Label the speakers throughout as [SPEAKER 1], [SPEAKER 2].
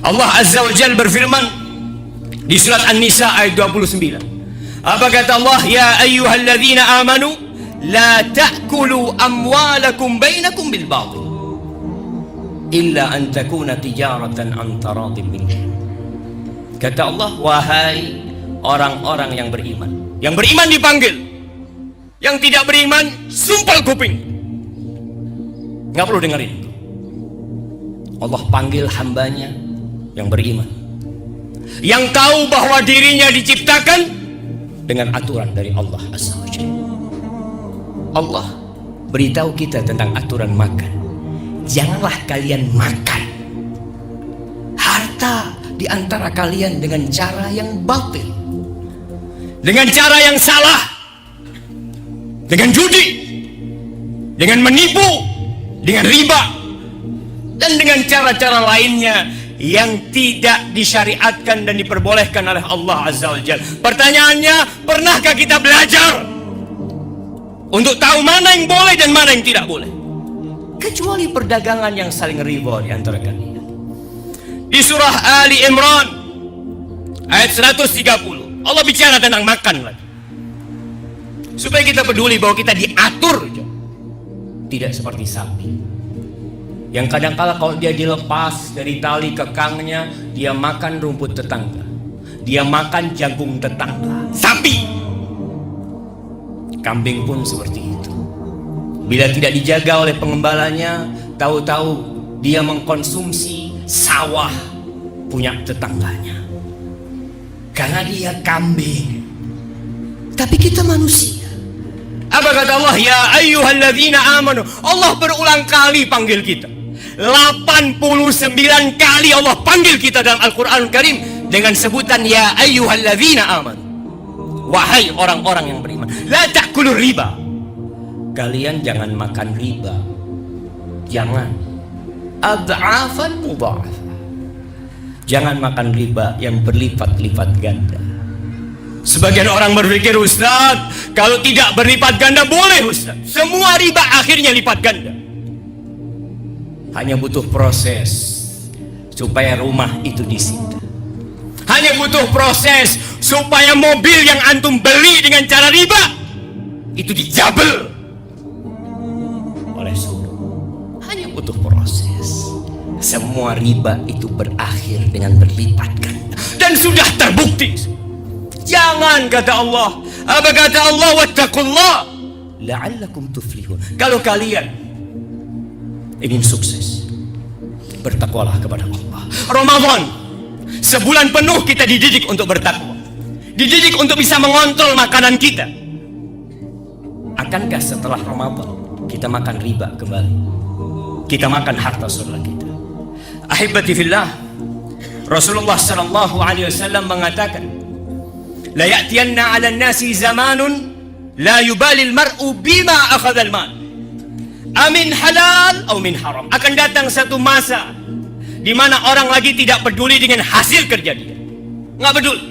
[SPEAKER 1] Allah Azza wa Jalla berfirman di surat An-Nisa ayat 29. Apa kata Allah? Ya ayyuhalladzina amanu la ta'kulu amwalakum bainakum bil batil illa an takuna tijaratan an taradin minkum. Kata Allah, wahai orang-orang yang beriman. Yang beriman dipanggil, yang tidak beriman sumpal kuping. Nggak perlu dengerin. Allah panggil hambanya yang beriman, yang tahu bahwa dirinya diciptakan dengan aturan dari Allah Azza wa Jalla. Allah beritahu kita tentang aturan makan. Janganlah kalian makan harta di antara kalian dengan cara yang batil, dengan cara yang salah, dengan judi, dengan menipu, dengan riba, dan dengan cara-cara lainnya yang tidak disyariatkan dan diperbolehkan oleh Allah Azza wa Jalla. Pertanyaannya, pernahkah kita belajar untuk tahu mana yang boleh dan mana yang tidak boleh? Kecuali perdagangan yang saling riba di antara kalian. Di surah Ali Imran ayat 130, Allah bicara tentang makan lagi, supaya kita peduli bahwa kita diatur, tidak seperti sapi yang kadang-kala kalau dia dilepas dari tali kekangnya, dia makan rumput tetangga, dia makan jagung tetangga. Sapi, kambing pun seperti itu. Bila tidak dijaga oleh pengembalanya, tahu-tahu dia mengkonsumsi sawah punya tetangganya, karena dia kambing. Tapi kita manusia. Apa kata Allah? Ya ayyuhalladzina amanu. Allah berulang kali panggil kita. 89 kali Allah panggil kita dalam Al-Quran Karim dengan sebutan ya ayyuhalladzina amanu. Wahai orang-orang yang beriman, la ta'kulur riba. Kalian jangan makan riba. Jangan. Ad'afan mudha'afah. Jangan makan riba yang berlipat-lipat ganda. Sebagian orang berpikir, Ustaz, kalau tidak berlipat ganda boleh, Ustaz. Semua riba akhirnya lipat ganda. Hanya butuh proses supaya rumah itu disita. Hanya butuh proses supaya mobil yang antum beli dengan cara riba itu dijabel oleh suruh. Hanya butuh proses. Semua riba itu berakhir dengan berlipat ganda, dan sudah terbukti. Jangan, kata Allah. Apa kata Allah? Wattaqullah la'allakum tuflihun. Kalau kalian ingin sukses, bertakwalah kepada Allah. Ramadan, sebulan penuh kita dididik untuk bertakwa, dididik untuk bisa mengontrol makanan kita. Akankah setelah Ramadan kita makan riba kembali? Kita makan harta saudara kita? Ahibati fillah, Rasulullah sallallahu alaihi wasallam mengatakan, la ya'tiyanna 'alan nasi zamanun la yubalil mar'u bima akhadhal mal amin halal atau min haram. Akan datang satu masa di mana orang lagi tidak peduli dengan hasil kerja dia. Nggak peduli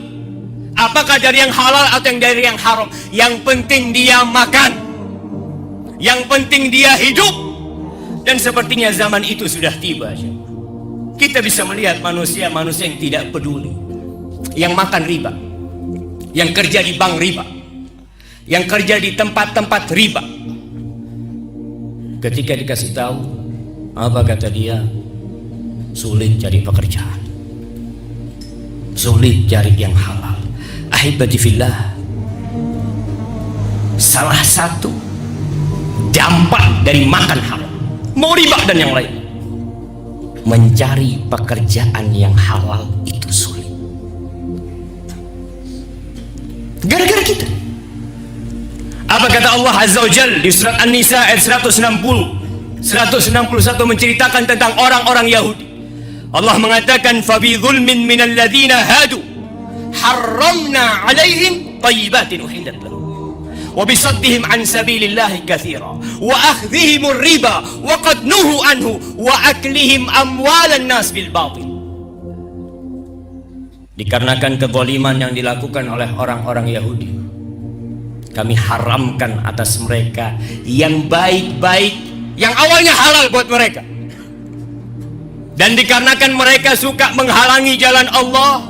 [SPEAKER 1] apakah dari yang halal atau yang dari yang haram. Yang penting dia makan, yang penting dia hidup. Dan sepertinya zaman itu sudah tiba. Kita bisa melihat manusia-manusia yang tidak peduli, yang makan riba, yang kerja di bank riba, yang kerja di tempat-tempat riba. Ketika dikasih tahu, apa kata dia? Sulit cari pekerjaan, sulit cari yang halal. Ahibati fillah, salah satu dampak dari makan haram, mau riba dan yang lain, mencari pekerjaan yang halal itu sulit. Gara-gara kita. Apa kata Allah Azza wa Jalla di surat An-Nisa ayat 161 menceritakan tentang orang-orang Yahudi. Allah mengatakan, fabi zulmin minal ladzina hadu harramna alaihim thayyibatin uhillat lahum wa bisaddihim an sabilillahi katsira wa akhdhihim riba wa qad nuhu anhu wa aklihim amwalan nas bil batil. Dikarenakan kezaliman yang dilakukan oleh orang-orang Yahudi, kami haramkan atas mereka yang baik-baik, yang awalnya halal buat mereka. Dan dikarenakan mereka suka menghalangi jalan Allah,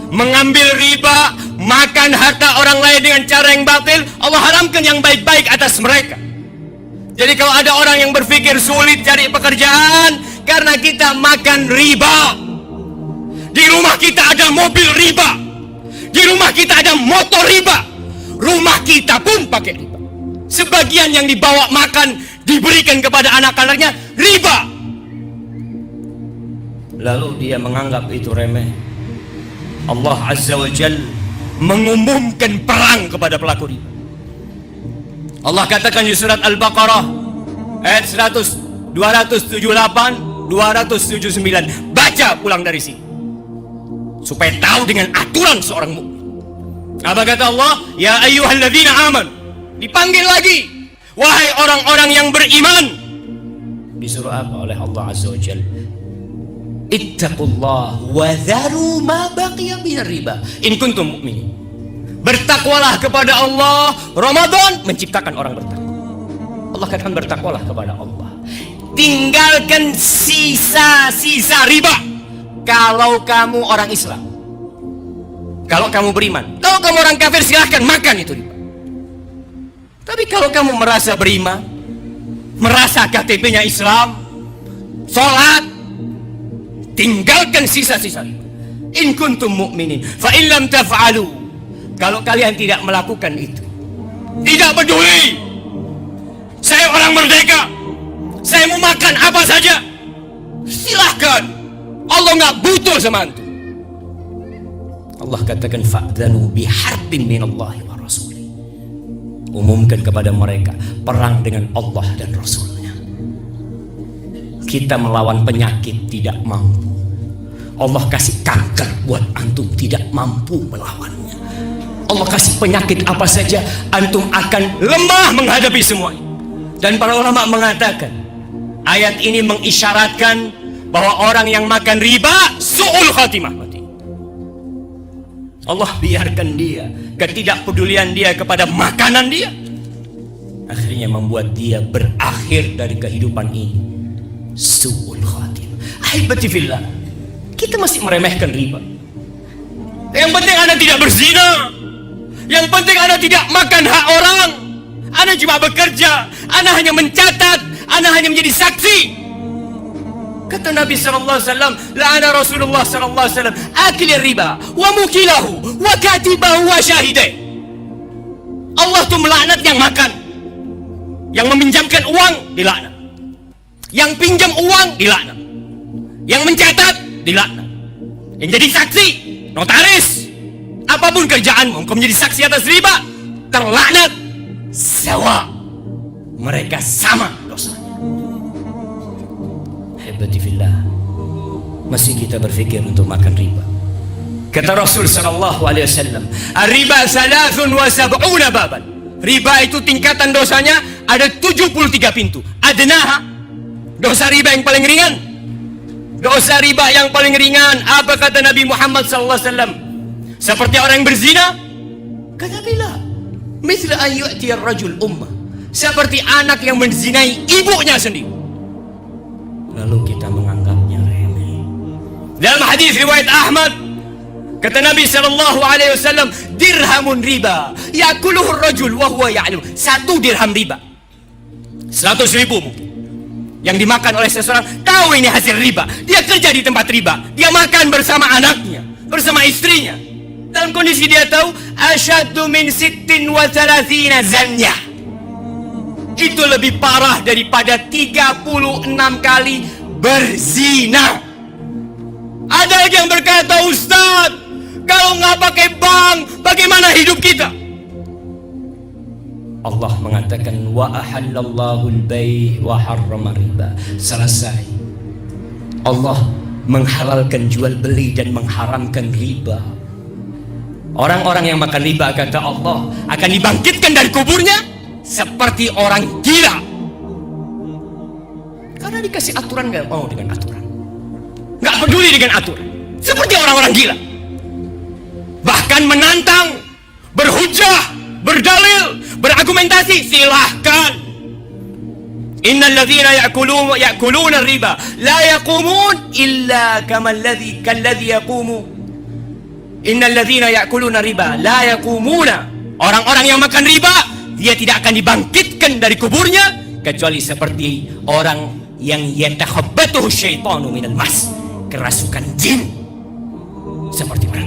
[SPEAKER 1] mengambil riba, makan harta orang lain dengan cara yang batil, Allah haramkan yang baik-baik atas mereka. Jadi kalau ada orang yang berpikir sulit cari pekerjaan karena kita makan riba, di rumah kita ada mobil riba, di rumah kita ada motor riba, rumah kita pun pakai riba. Sebagian yang dibawa makan diberikan kepada anak-anaknya riba. Lalu dia menganggap itu remeh. Allah Azza wa Jal mengumumkan perang kepada pelaku riba. Allah katakan di surat Al-Baqarah ayat 278, 279. Baca pulang dari sini supaya tahu dengan aturan seorang mukmin. Apa kata Allah? Ya ayyuhalladzina amanu. Dipanggil lagi, wahai orang-orang yang beriman. Disuruh apa oleh Allah Azza wa Jalla? Ittaqullah wa dharu ma baqiya minar riba in kuntum mu'minin. Bertakwalah kepada Allah. Ramadan menciptakan orang bertakwa. Allah katakan bertakwalah kepada Allah. Tinggalkan sisa-sisa riba kalau kamu orang Islam. Kalau kamu beriman. Kalau kamu orang kafir silahkan makan itu riba. Tapi kalau kamu merasa beriman, merasa KTP-nya Islam, sholat, tinggalkan sisa-sisa riba. In kuntum mu'minin fa in lam taf'alu. Kalau kalian tidak melakukan itu, tidak peduli saya orang merdeka, saya mau makan apa saja, silahkan. Allah nggak butuh sama antum. Allah katakan fa'dhanu biharbin minallahi wa rasulih. Umumkan kepada mereka perang dengan Allah dan Rasulnya. Kita melawan penyakit tidak mampu. Allah kasih kanker buat antum tidak mampu melawannya. Allah kasih penyakit apa saja, antum akan lemah menghadapi semuanya. Dan para ulama mengatakan ayat ini mengisyaratkan bahwa orang yang makan riba su'ul khatimah mati. Allah biarkan dia, ketidakpedulian dia kepada makanan dia akhirnya membuat dia berakhir dari kehidupan ini su'ul khatimah. Ahibati fillah, kita masih meremehkan riba. Yang penting Anda tidak berzina, yang penting Anda tidak makan hak orang, Anda cuma bekerja, Anda hanya mencatat, Anda hanya menjadi saksi. Kata Nabi SAW, la'ana Rasulullah SAW akil riba wa mukilahu wa katibahu wa syahidai. Allah tuh melaknat yang makan, yang meminjamkan uang dilaknat, yang pinjam uang dilaknat, yang mencatat dilaknat, yang jadi saksi, notaris, apapun kerjaanmu, engkau menjadi saksi atas riba, terlaknat. Sewa, mereka sama dosanya. Hebati fillah, masih kita berpikir untuk makan riba. Kata Rasul sallallahu alaihi wasallam, "Ar-riba 73 baban." Riba itu tingkatan dosanya ada 73 pintu. Adnaha, dosa riba yang paling ringan. Dosa riba yang paling ringan apa kata Nabi Muhammad sallallahu alaihi wasallam? Seperti orang yang berzina? Kata bila misla an yu'ti ar-rajul ummah, seperti anak yang menzinai ibunya sendiri. Lalu kita menganggapnya remeh. Dalam hadis riwayat Ahmad, kata Nabi sallallahu alaihi wasallam, dirhamun riba yakuluhu ar-rajul wa huwa ya'lam. 1 dirham riba 100.000 mungkin yang dimakan oleh seseorang, tahu ini hasil riba, dia kerja di tempat riba, dia makan bersama anaknya, bersama istrinya, dalam kondisi dia tahu asyaddu min 36 zanya. Itu lebih parah daripada 36 kali berzina. Ada lagi yang berkata, Ustaz, kalau nggak pakai bank, bagaimana hidup kita? Allah mengatakan wa ahallallahu al-bai' wa harrama riba. Selesai. Allah menghalalkan jual beli dan mengharamkan riba. Orang-orang yang makan riba kata Allah akan dibangkitkan dari kuburnya seperti orang gila. Karena dikasih aturan gak mau dengan aturan, gak peduli dengan aturan, seperti orang-orang gila. Bahkan menantang, berhujah, berdalil, berargumentasi, silahkan. Innal ladzina ya'kuluna riba la yaqumun illa kalladzi yaqumu. Innal ladzina ya'kuluna riba la yaqumuna. Orang-orang yang makan riba, dia tidak akan dibangkitkan dari kuburnya kecuali seperti orang yang yatakhabbatuhu syaitanu minal mas, kerasukan jin seperti mereka.